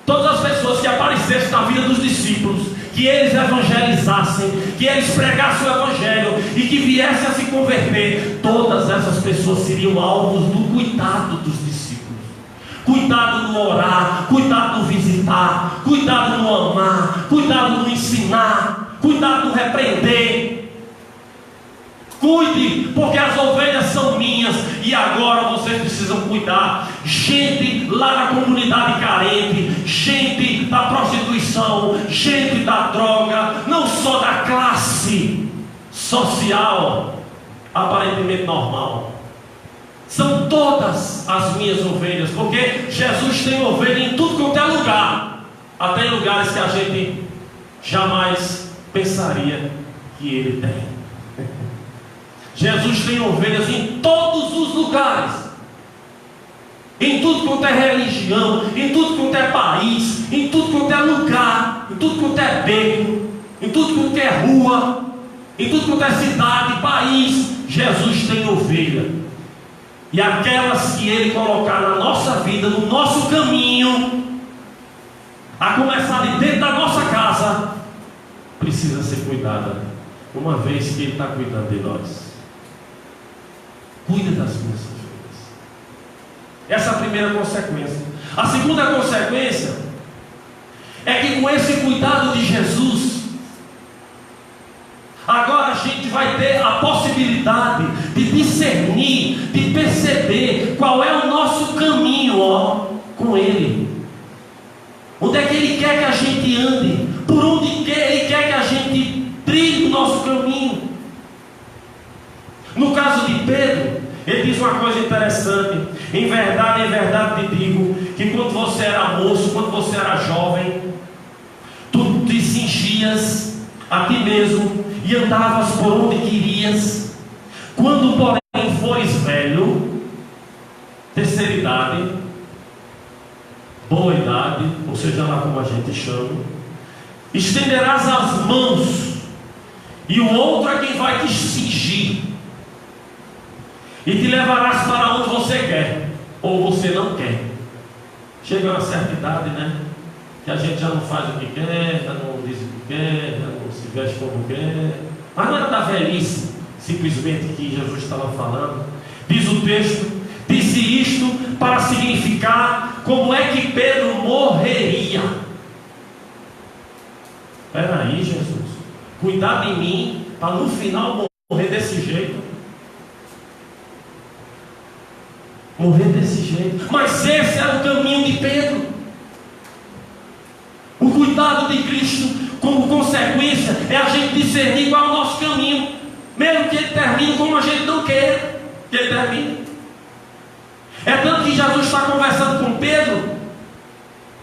[SPEAKER 1] todas as pessoas que aparecessem na vida dos discípulos, que eles evangelizassem, que eles pregassem o evangelho e que viessem a se converter. Todas essas pessoas seriam alvos do cuidado dos discípulos. Cuidado no orar, cuidado no visitar, cuidado no amar, cuidado no ensinar, cuidado no repreender. Cuide, porque as ovelhas são minhas e agora vocês precisam cuidar. Gente lá na comunidade carente, gente da prostituição, gente da droga, não só da classe social aparentemente normal. São todas as minhas ovelhas, porque Jesus tem ovelha em tudo quanto é lugar, até em lugares que a gente jamais pensaria que ele tem. Jesus tem ovelhas em todos os lugares, em tudo quanto é religião, em tudo quanto é país, em tudo quanto é lugar, em tudo quanto é beco, em tudo quanto é rua, em tudo quanto é cidade, país. Jesus tem ovelha. E aquelas que Ele colocar na nossa vida, no nosso caminho, a começar de dentro da nossa casa, precisa ser cuidada, uma vez que Ele está cuidando de nós. Cuida das minhas ovelhas. Essa é a primeira consequência. A segunda consequência é que com esse cuidado de Jesus, agora a gente vai ter a possibilidade de discernir, de perceber qual é o nosso caminho com Ele. Onde é que Ele quer que a gente ande? Por onde Ele quer que a gente trilhe o nosso caminho? No caso de Pedro, ele diz uma coisa interessante: em verdade te digo, que quando você era moço, quando você era jovem, tu te cingias a ti mesmo e andavas por onde querias. Quando porém fores velho, terceira idade, boa idade, ou seja lá como a gente chama, estenderás as mãos, e o outro é quem vai te cingir e te levarás para onde você quer ou você não quer. Chega uma certa idade, né, que a gente já não faz o que quer, já não diz o que quer, já não se veste como quer. Mas não era da velhice simplesmente que Jesus estava falando. Diz o texto: disse isto para significar como é que Pedro morreria. Espera aí, Jesus, cuidar de mim para no final morrer desse jeito. Morrer desse jeito. Mas esse era o caminho de Pedro. O cuidado de Cristo, como consequência, é a gente discernir qual é o nosso caminho, mesmo que ele termine como a gente não quer que ele termine. É tanto que Jesus está conversando com Pedro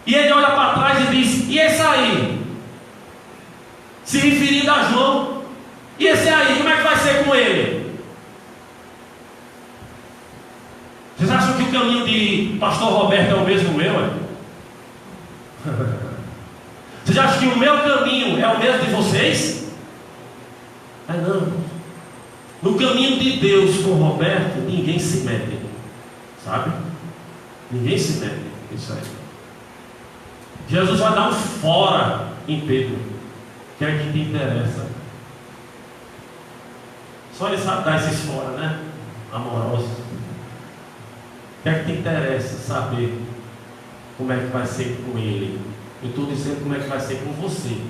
[SPEAKER 1] e ele olha para trás e diz: e esse aí? Se referindo a João. E esse aí, como é que vai ser com ele? o caminho de pastor Roberto é o mesmo meu? Vocês acham que o meu caminho é o mesmo de vocês? Não. No caminho de Deus com o Roberto, ninguém se mete. Sabe? Ninguém se mete. Isso aí. Jesus vai dar um fora em Pedro. Que é que te interessa. Só ele sabe dar esses fora, né? Amorosos. O que é que te interessa saber como é que vai ser com ele? Eu estou dizendo como é que vai ser com você.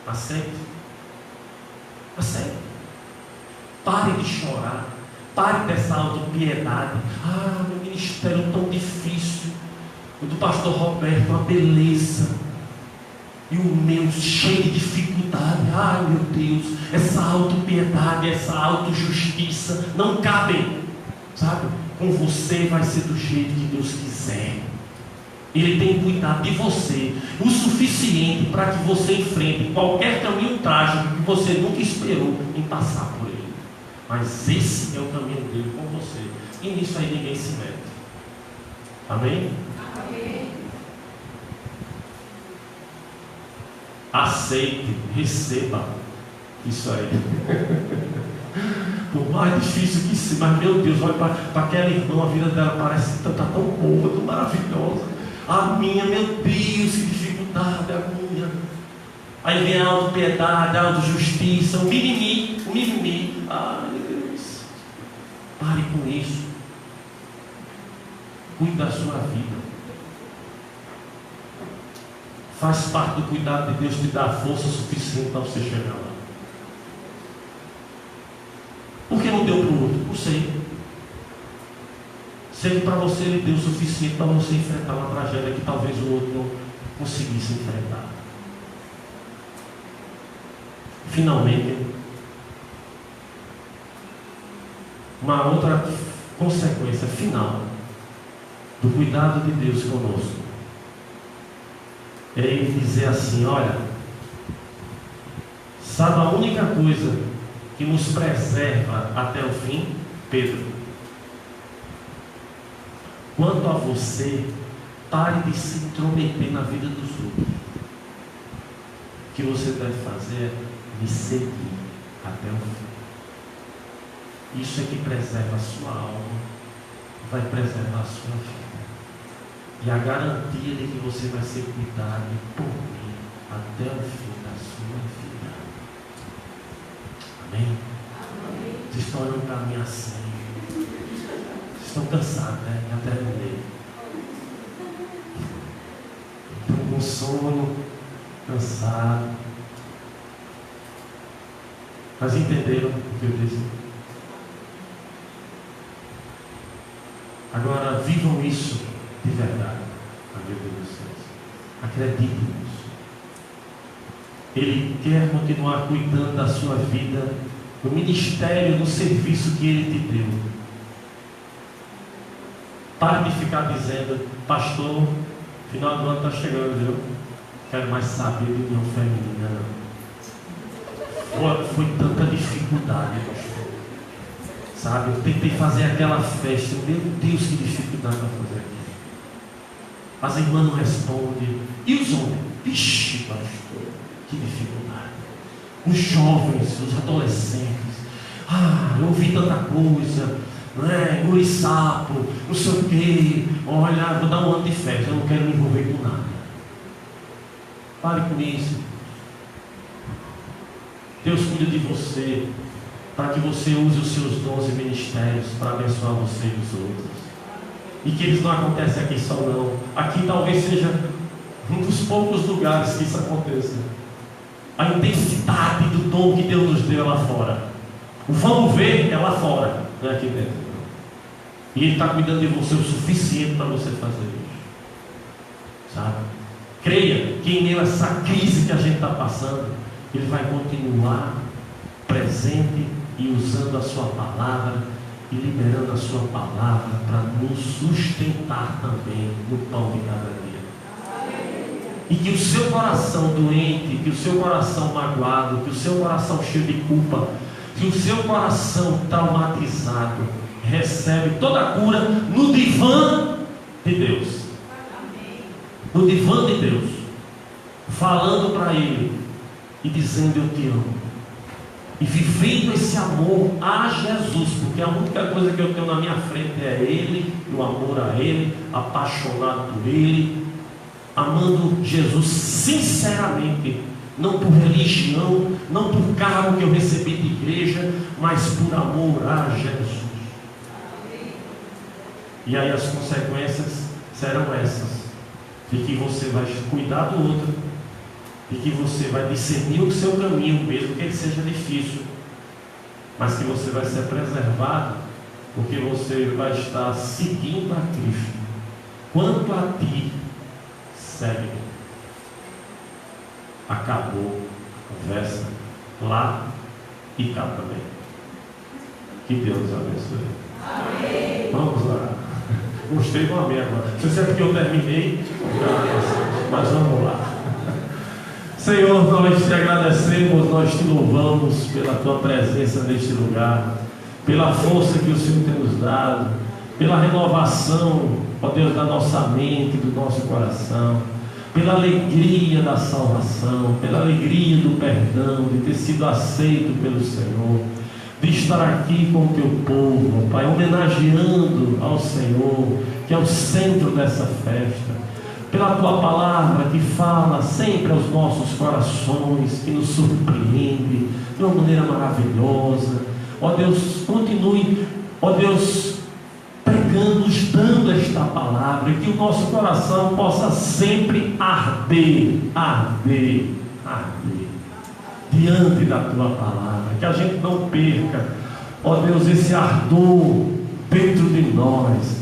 [SPEAKER 1] Aceite. Aceite. Pare de chorar. Pare dessa autopiedade. Meu ministério tão difícil. O do pastor Roberto, uma beleza. E o meu cheio de dificuldade. Meu Deus, essa autopiedade, essa autojustiça não cabem. Sabe? Com você vai ser do jeito que Deus quiser. Ele tem cuidado de você o suficiente para que você enfrente qualquer caminho trágico que você nunca esperou em passar por ele. Mas esse é o caminho dele com você. E nisso aí ninguém se mete. Amém? Amém. Aceite, receba isso aí. Por mais difícil que seja, mas meu Deus, olha para aquela irmã, a vida dela parece que está tão boa, tão maravilhosa. A minha, meu Deus, que dificuldade, a minha. Aí vem a autopiedade, a autojustiça, o mimimi. Meu Deus. Pare com isso. Cuide da sua vida. Faz parte do cuidado de Deus te dar força suficiente para você chegar lá. Por que não deu para o outro? Não sei. Sei que para você ele deu o suficiente para você enfrentar uma tragédia que talvez o outro não conseguisse enfrentar. Finalmente, uma outra consequência final do cuidado de Deus conosco é ele dizer assim: olha, sabe a única coisa que nos preserva até o fim? Pedro, quanto a você, pare de se intrometer na vida dos outros. O que você deve fazer é me seguir até o fim. Isso é que preserva a sua alma, vai preservar a sua vida. E a garantia de que você vai ser cuidado por mim até o fim da sua vida. Amém? Amém. Vocês estão olhando para mim assim. Vocês estão cansados, né? Já terminei. Estão com sono, cansado. Mas entenderam o que eu disse? Agora vivam isso de verdade na vida de vocês. Acreditem nisso. Ele quer continuar cuidando da sua vida, do ministério, do serviço que Ele te deu. Pare de ficar dizendo: pastor, final do ano está chegando, viu? Quero mais saber de união feminina, não. Foi tanta dificuldade, pastor. Sabe, eu tentei fazer aquela festa. Meu Deus, que dificuldade para fazer aquilo. As irmãs não respondem. E os homens? Vixe, pastor, que dificuldade. Os jovens, os adolescentes. Eu ouvi tanta coisa, né? Engoli sapo, não sei o quê. Olha, vou dar um ano de festa, eu não quero me envolver com nada. Pare com isso. Deus cuida de você, para que você use os seus dons e ministérios para abençoar você e os outros. E que eles não acontecem aqui só não. Aqui talvez seja um dos poucos lugares que isso aconteça. A intensidade do dom que Deus nos deu lá fora. O vamos ver é lá fora, não é aqui dentro. E Ele está cuidando de você o suficiente para você fazer isso. Sabe? Creia que em meio a essa crise que a gente está passando, Ele vai continuar presente e usando a sua palavra e liberando a sua palavra para nos sustentar também no pão de cada dia. E que o seu coração doente, que o seu coração magoado, que o seu coração cheio de culpa, que o seu coração traumatizado recebe toda a cura no divã de Deus. No divã de Deus, falando para ele e dizendo: eu te amo, e vivendo esse amor a Jesus, porque a única coisa que eu tenho na minha frente é Ele, e o amor a Ele, apaixonado por Ele, amando Jesus sinceramente, não por religião, não por cargo que eu recebi de igreja, mas por amor a Jesus. E aí as consequências serão essas: de que você vai cuidar do outro, de que você vai discernir o seu caminho, mesmo que ele seja difícil, mas que você vai ser preservado, porque você vai estar seguindo a Cristo. Quanto a ti, segue. Acabou a conversa lá e cá também. Que Deus abençoe. Amém. Vamos lá. Gostei do amém agora. Não sei se é porque eu terminei, mas vamos lá. Senhor, nós te agradecemos, nós te louvamos pela tua presença neste lugar, pela força que o Senhor tem nos dado, pela renovação, ó Deus, da nossa mente, do nosso coração, pela alegria da salvação, pela alegria do perdão, de ter sido aceito pelo Senhor, de estar aqui com o teu povo, Pai, homenageando ao Senhor, que é o centro dessa festa, pela tua palavra que fala sempre aos nossos corações, que nos surpreende de uma maneira maravilhosa. Ó Deus, continue, ó Deus, pregando, nos dando esta palavra, e que o nosso coração possa sempre arder diante da tua palavra, que a gente não perca, ó Deus, esse ardor dentro de nós.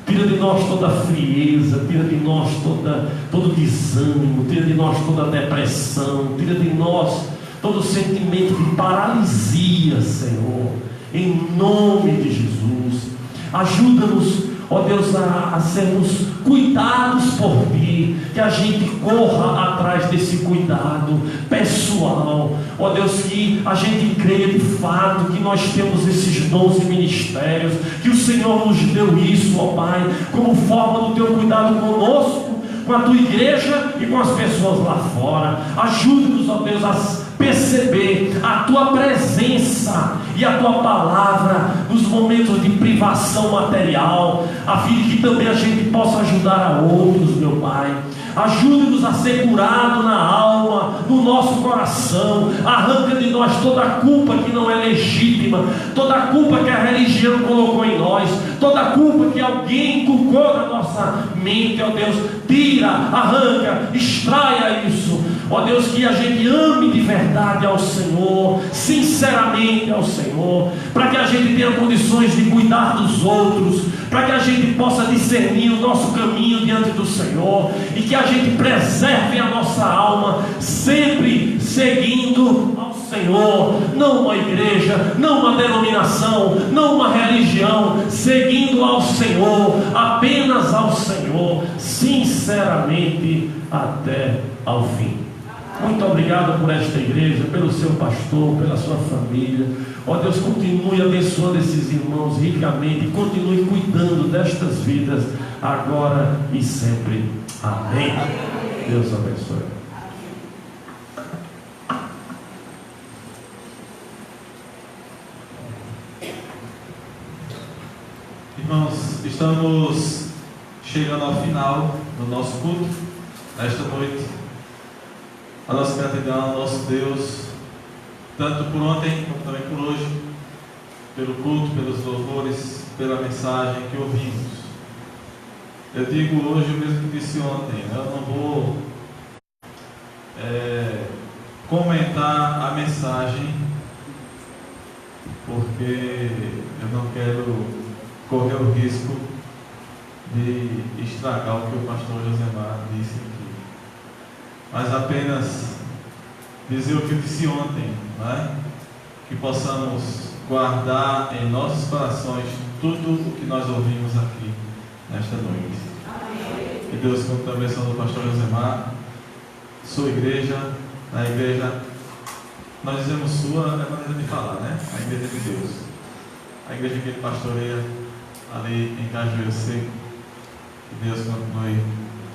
[SPEAKER 1] Tira de nós toda a frieza, tira de nós todo desânimo, tira de nós toda a depressão, tira de nós todo sentimento de paralisia, Senhor, em nome de Jesus. Ajuda-nos, ó Deus, a sermos cuidados por Ti, que a gente corra atrás desse cuidado pessoal, ó Deus, que a gente creia de fato que nós temos esses 12 ministérios, que o Senhor nos deu isso, ó Pai, como forma do Teu cuidado conosco, com a Tua igreja e com as pessoas lá fora. Ajude-nos, ó Deus, a perceber a Tua presença e a Tua palavra nos momentos de privação material, a fim de que também a gente possa ajudar a outros, meu Pai. Ajude-nos a ser curado na alma, no nosso coração. Arranca de nós toda a culpa que não é legítima, toda a culpa que a religião colocou em nós, toda a culpa que alguém colocou na nossa mente, ó Deus. Tira, arranca, extraia isso, ó Deus, que a gente ame de verdade ao Senhor, sinceramente ao Senhor, para que a gente tenha condições de cuidar dos outros, para que a gente possa discernir o nosso caminho diante do Senhor, e que a gente preserve a nossa alma, sempre seguindo ao Senhor, não uma igreja, não uma denominação, não uma religião, seguindo ao Senhor, apenas ao Senhor, sinceramente até ao fim. Muito obrigado por esta igreja, pelo seu pastor, pela sua família. Ó Deus, continue abençoando esses irmãos ricamente, e continue cuidando destas vidas, agora e sempre. Amém. Deus abençoe.
[SPEAKER 2] Irmãos, estamos chegando ao final do nosso culto nesta noite. A nossa gratidão ao nosso Deus, tanto por ontem como também por hoje, pelo culto, pelos louvores, pela mensagem que ouvimos. Eu digo hoje o mesmo que disse ontem: eu não vou comentar a mensagem, porque eu não quero correr o risco de estragar o que o pastor Josemar disse aqui, mas apenas dizer o que eu disse ontem, né? Que possamos guardar em nossos corações tudo o que nós ouvimos aqui nesta noite. Amém. Que Deus continue abençoando o pastor Josemar, sua igreja, na igreja, nós dizemos sua, é maneira de falar, né? A igreja de Deus. a igreja que ele pastoreia ali em Cajueiro Seco. Que Deus continue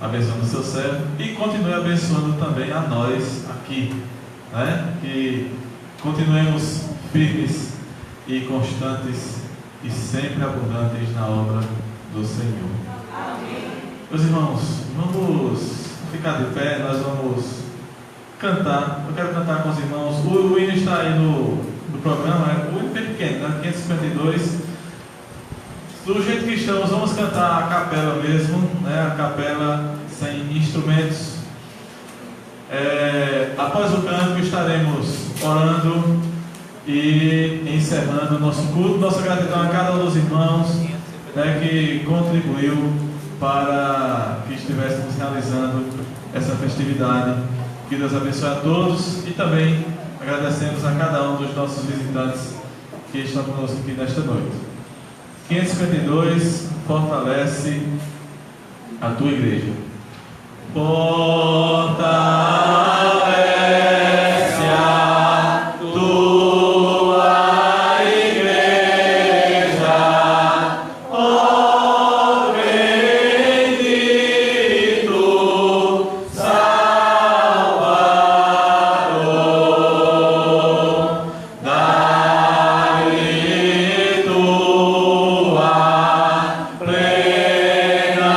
[SPEAKER 2] abençoando o seu servo e continue abençoando também a nós aqui, né? Que continuemos firmes e constantes e sempre abundantes na obra do Senhor. Amém. Meus irmãos, vamos ficar de pé, nós vamos cantar. Eu quero cantar com os irmãos. O hino está aí no programa, o hino bem pequeno, né? 552. Do jeito que estamos, vamos cantar a capela mesmo, né? A capela sem instrumentos. Após o canto estaremos orando e encerrando o nosso culto. Nossa gratidão a cada um dos irmãos, né, que contribuiu para que estivéssemos realizando essa festividade. Que Deus abençoe a todos e também agradecemos a cada um dos nossos visitantes que estão conosco aqui nesta noite. 552, fortalece a tua igreja. Fortalece a tua igreja, ó bendito Salvador, dá-lhe tua plena graça, vem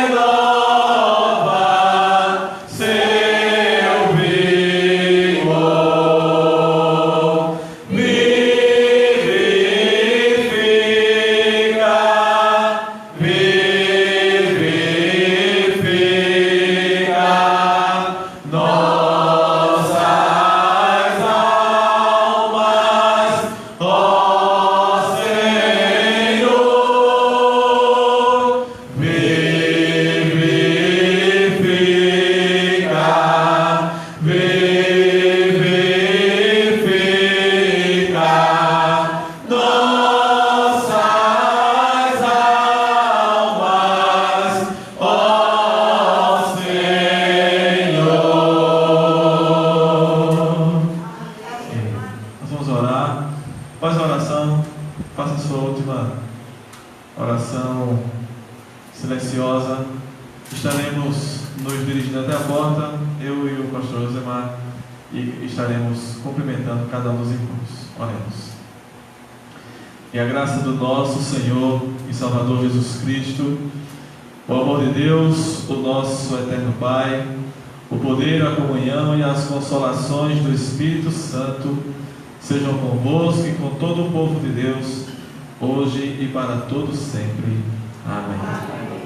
[SPEAKER 2] renovar seu vigor, vivifica nossas almas, ó Senhor, vivifica nossas almas, ó Senhor. Nós vamos orar. Faz a oração, faça a sua última oração silenciosa. Estaremos nos dirigindo até a porta, eu e o pastor Josemar, e estaremos cumprimentando cada um dos irmãos. Oremos. E a graça do nosso Senhor e Salvador Jesus Cristo, o amor de Deus, o nosso eterno Pai, o poder, a comunhão e as consolações do Espírito Santo sejam convosco e com todo o povo de Deus, hoje e para todos sempre. Amém.